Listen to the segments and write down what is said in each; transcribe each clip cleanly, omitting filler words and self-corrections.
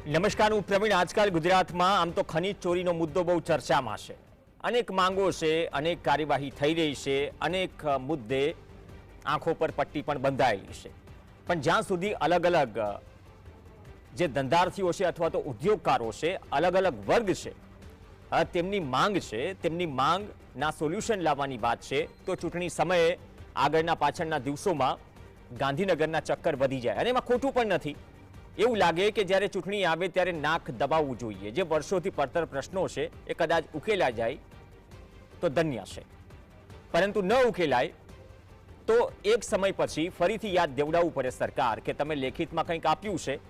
નમસ્કાર, હું પ્રવીણ. આજકાલ ગુજરાતમાં આમ તો ખનીજ ચોરીનો મુદ્દો બહુ ચર્ચામાં છે. અનેક માંગો છે, અનેક કાર્યવાહી થઈ રહી છે, અનેક મુદ્દે આંખો પર પટ્ટી પણ બંધાયેલી છે. પણ જ્યાં સુધી અલગ અલગ જે ધંધાર્થીઓ છે અથવા તો ઉદ્યોગકારો છે, અલગ અલગ વર્ગ છે, તેમની માંગ છે, તેમની માંગના સોલ્યુશન લાવવાની વાત છે, તો ચૂંટણી સમયે આગળના પાછળના દિવસોમાં ગાંધીનગરના ચક્કર વધી જાય. અને એમાં ખોટું પણ નથી. એવું લાગે કે જ્યારે ચૂંટણી આવે ત્યારે નાક દબાવવું જોઈએ. જે વર્ષોથી પડતર પ્રશ્નો છે એ કદાચ ઉકેલા જાય તો ધન્ય છે, પરંતુ ન ઉકેલાય તો એક સમય પછી ફરીથી યાદ દેવડાવવું પડે સરકાર કે તમે લેખિતમાં કંઈક આપ્યું છે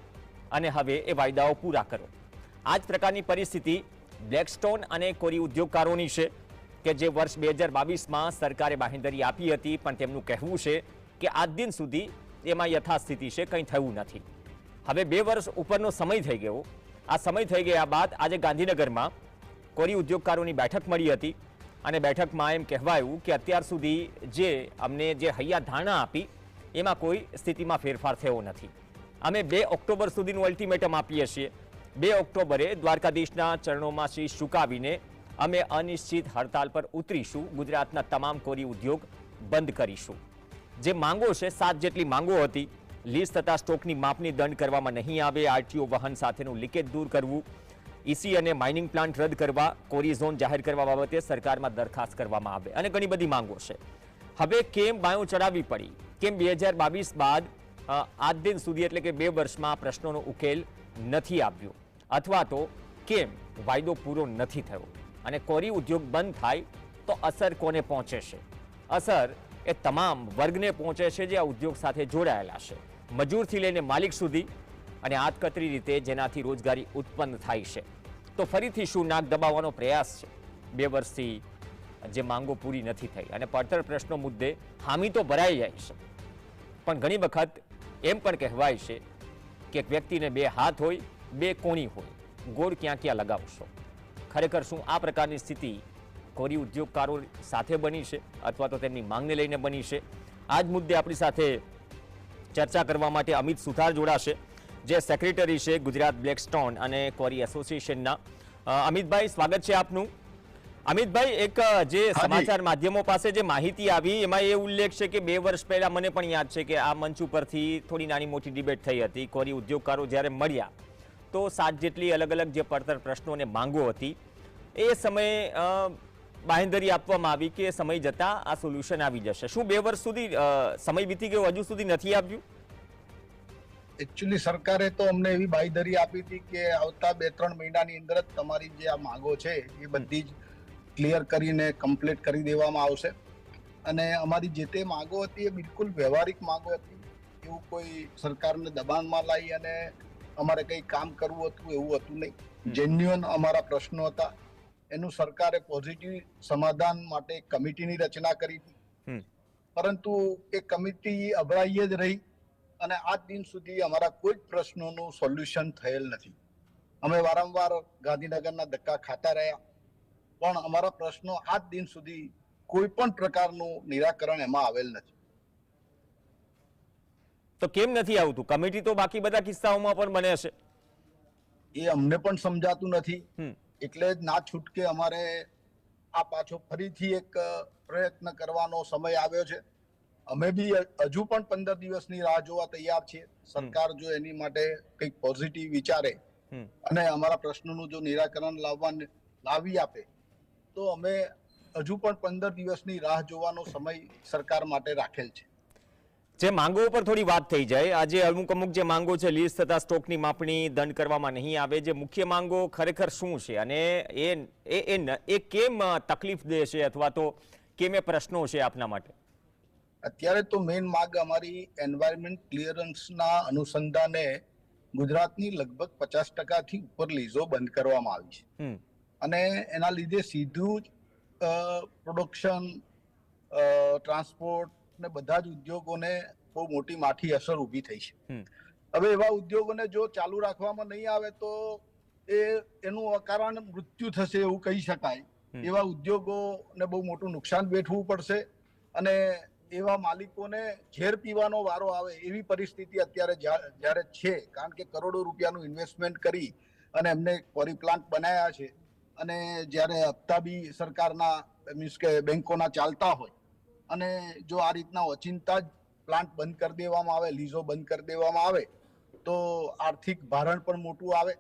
અને હવે એ વાયદાઓ પૂરા કરો. આ જ પ્રકારની પરિસ્થિતિ બ્લેકસ્ટોન અને કોરી ઉદ્યોગકારોની છે કે જે વર્ષ 2022માં સરકારે બાંહેધરી આપી હતી, પણ તેમનું કહેવું છે કે આજ દિન સુધી એમાં યથાસ્થિતિ છે, કંઈ થયું નથી. હવે 2 વર્ષ ઉપરનો સમય થઈ ગયો. આ સમય થઈ ગયા બાદ આજે ગાંધીનગરમાં કોરી ઉદ્યોગકારોની બેઠક મળી હતી અને બેઠકમાં એમ કહેવાયું કે અત્યાર સુધી જે અમને જે હૈયા ધારણા આપી એમાં કોઈ સ્થિતિમાં ફેરફાર થયો નથી. અમે 2 ઓક્ટોબર સુધીનું અલ્ટિમેટમ આપીએ છીએ. 2 ઓક્ટોબરે દ્વારકાધીશના ચરણોમાં શીશ ઝુકાવીને અમે અનિશ્ચિત હડતાલ પર ઉતરીશું. ગુજરાતના તમામ કોરી ઉદ્યોગ બંધ કરીશું. જે માંગો છે, 7 જેટલી માંગો હતી. લીઝ થતા સ્ટોકની માપણી દંડ કરવામાં નહીં આવે, આરટીઓ વાહન સાથેનું લીકેજ દૂર કરવું, ઈસી અને માઇનિંગ પ્લાન્ટ રદ કરવા, કોરી ઝોન જાહેર કરવા બાબતે સરકારમાં દરખાસ્ત કરવામાં આવે અને ઘણી બધી માંગો છે. હવે કેમ બાયો ચડાવવી પડી? કેમ 2022 બાદ આજ દિન સુધી એટલે કે 2 વર્ષમાં પ્રશ્નોનો ઉકેલ નથી આવ્યો? અથવા તો કેમ વાયદો પૂરો નથી થયો? અને કોરી ઉદ્યોગ બંધ થાય તો અસર કોને પહોંચે છે? અસર એ તમામ વર્ગને પહોંચે છે જે આ ઉદ્યોગ સાથે જોડાયેલા છે, મજૂરથી લઈને માલિક સુધી, અને આડકતરી રીતે જેનાથી રોજગારી ઉત્પન્ન થાય છે. તો ફરીથી શું નાક દબાવવાનો પ્રયાસ છે? 2 વર્ષથી જે માંગો પૂરી નથી થઈ અને પડતર પ્રશ્નો મુદ્દે હામી તો ભરાઈ જાય છે, પણ ઘણી વખત એમ પણ કહેવાય છે કે એક વ્યક્તિને 2 હાથ હોય, 2 કોણી હોય, ગોળ ક્યાં ક્યાં લગાવશો? ખરેખર શું આ પ્રકારની સ્થિતિ કોરી ઉદ્યોગકારો સાથે બની છે અથવા તો તેમની માંગને લઈને બની છે? આ જ મુદ્દે આપણી સાથે ચર્ચા કરવા માટે અમિત સુથાર જોડાશે, જે સેક્રેટરી છે ગુજરાત બ્લેકસ્ટોન અને કોરી એસોસિએશનના. અમિતભાઈ, સ્વાગત છે આપનું. અમિતભાઈ, એક જે સમાચાર માધ્યમો પાસે જે માહિતી આવી એમાં એ ઉલ્લેખ છે કે 2 વર્ષ પહેલા મને પણ યાદ છે કે આ મંચ ઉપરથી થોડી નાની મોટી ડિબેટ થઈ હતી. કોરી ઉદ્યોગકારો જ્યારે મળ્યા તો 7 જેટલી અલગ અલગ જે પડતર પ્રશ્નો અને માંગો હતી એ સમયે બાંહેધરી આપવામાં આવી કે સમય જતા આ સોલ્યુશન આવી જશે. શું 2 વર્ષ સુધી સમય વીતી ગયો, હજુ સુધી નથી આવ્યું? એકચ્યુઅલી સરકારે તો અમને એવી બાંહેધરી આપી હતી કે આવતા 2-3 મહિનાની અંદર જ તમારી જે આ માંગો છે એ બધી જ ક્લિયર કરીને કમ્પ્લીટ કરી દેવામાં આવશે. અને અમારી જે તે માંગો હતી એ બિલકુલ વ્યવહારિક માંગો હતી. એવું કોઈ સરકારને દબાણમાં લાવી અને અમારે કંઈ કામ કરવું હતું એવું હતું નહીં. જેન્યુઅન અમારા પ્રશ્નો હતા. એનું સરકારે પોઝિટિવ સમાધાન માટે એક કમિટીની રચના કરી હતી, પરંતુ એ કમિટી અભળાઈ જ રહી અને આજ દિન સુધી અમારા કોઈ જ પ્રશ્નોનું સોલ્યુશન થયેલ નથી. અમે વારંવાર ગાંધીનગરના ધક્કા ખાતા રહ્યા, પણ અમારા પ્રશ્નો આજ દિન સુધી કોઈ પણ પ્રકારનું નિરાકરણ એમાં આવેલ નથી. તો કેમ નથી આવતું? કમિટી તો બાકી બધા કિસ્સાઓમાં પણ બને છે. એ અમને પણ સમજાતું નથી. એટલે જ ના છૂટકે અમારે આ પાછો ફરીથી એક પ્રયત્ન કરવાનો સમય આવ્યો છે. અમે બી હજુ પણ 15 દિવસની રાહ જોવા તૈયાર છીએ. સરકાર જો એની માટે કંઈક પોઝિટિવ વિચારે અને અમારા પ્રશ્નોનું જો નિરાકરણ લાવી આપે તો અમે હજુ પણ 15 દિવસની રાહ જોવાનો સમય સરકાર માટે રાખેલ છે. જે માંગો ઉપર થોડી વાત થઈ જાય. આજે અમુક જે માંગો છે, લીઝ થતા સ્ટોકની માપણી દંડ કરવામાં નહીં આવે, જે મુખ્ય માંગો ખરેખર શું છે અને એ કેમ તકલીફ દે છે અથવા તો કેમ એ પ્રશ્નો છે આપના માટે? અત્યારે તો મેઇન માંગ અમારી એન્વાયરમેન્ટ ક્લિયરન્સના અનુસંધાને ગુજરાતની લગભગ 50%થી ઉપર લીઝો બંધ કરવામાં આવી છે અને એના લીધે સીધું જ પ્રોડક્શન, ટ્રાન્સપોર્ટ ને બધા જ ઉદ્યોગોને બહુ મોટી માઠી અસર ઊભી થઈ છે. હવે એવા ઉદ્યોગોને જો ચાલુ રાખવામાં નહીં આવે તો એનું અકારણ મૃત્યુ થશે એવું કહી શકાય. એવા ઉદ્યોગોને બહુ મોટું નુકસાન વેઠવું પડશે અને એવા માલિકોને ઝેર પીવાનો વારો આવે એવી પરિસ્થિતિ અત્યારે જ્યારે છે, કારણ કે કરોડો રૂપિયાનું ઇન્વેસ્ટમેન્ટ કરી અને એમને ક્વોરી પ્લાન્ટ બનાવ્યા છે, અને જ્યારે હપ્તા બી સરકારના મીન્સ કે બેંકોના ચાલતા હોય, અને જો આ રીતના ઓચિંતા જ પ્લાન્ટ બંધ કરી દેવામાં આવે, લીઝો બંધ કરી દેવામાં આવે, તો આર્થિક ભારણ પણ મોટું આવે.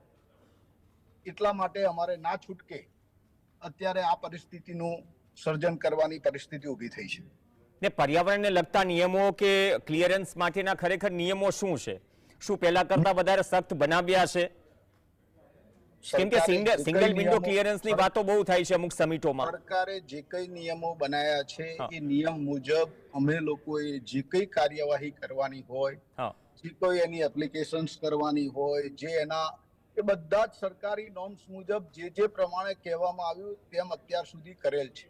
એટલા માટે અમારે ના છૂટકે અત્યારે આ પરિસ્થિતિનું સર્જન કરવાની પરિસ્થિતિ ઊભી થઈ છે. ને પર્યાવરણને લગતા નિયમો કે ક્લિયરન્સ માટેના ખરેખર નિયમો શું છે? શું પહેલા કરતા વધારે સખ્ત બનાવ્યા છે? કેમ કે સિંગલ વિન્ડો ક્લિયરન્સની વાતો બહુ થાય છે અમુક સમિટોમાં. સરકારે જે કઈ નિયમો બનાવ્યા છે એ નિયમ મુજબ અમે લોકોએ જે કઈ કાર્યવાહી કરવાની હોય, જે કોઈ એની એપ્લિકેશન્સ કરવાની હોય, જે એના એ બધા જ સરકારી નોર્મ્સ મુજબ જે પ્રમાણે કહેવામાં આવ્યું તેમ અત્યાર સુધી કરેલ છે.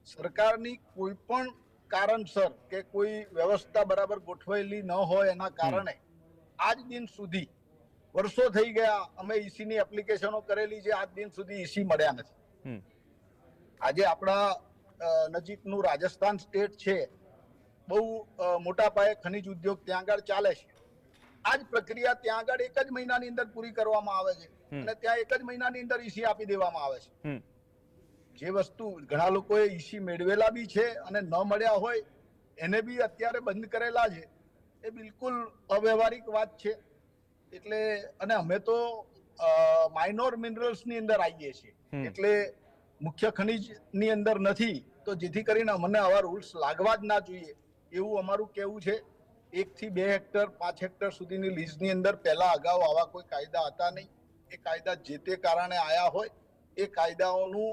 સરકારની કોઈ પણ કારણસર કે કોઈ વ્યવસ્થા બરાબર ગોઠવાયેલી ન હોય એના કારણે આજ દિન સુધી વર્ષો થઈ ગયા, અમે ઈસી ની એપ્લિકેશનો કરેલી છે, આજ દિન સુધી ઈસી મળ્યા નથી. આજે આપણા નજીકનું રાજસ્થાન સ્ટેટ છે, બહુ મોટા પાયે ખનિજ ઉદ્યોગ ત્યાં આગળ ચાલે છે. આ જ પ્રક્રિયા ત્યાં આગળ એક જ મહિનાની અંદર પૂરી કરવામાં આવે છે, અને ત્યાં એક જ મહિનાની અંદર ઈસી આપી દેવામાં આવે છે. જે વસ્તુ ઘણા લોકોએ ઈસી મેળવેલા બી છે અને ન મળ્યા હોય એને બી અત્યારે બંધ કરેલા છે, એ બિલકુલ અવ્યવહારિક વાત છે. એટલે અને અમે તો માઇનોર મિનરલ્સ ની અંદર આવીએ છીએ, એટલે મુખ્ય ખનિજ ની અંદર નથી, તો જેથી કરીને અમને આવા રૂલ્સ લાગવા જ ના જોઈએ એવું અમારું કહેવું છે. 1 થી 2 હેક્ટર 5 હેક્ટર સુધીની લીઝની અંદર પહેલા અગાઉ આવા કોઈ કાયદા હતા નહીં. એ કાયદા જે તે કારણે આયા હોય, એ કાયદાઓનું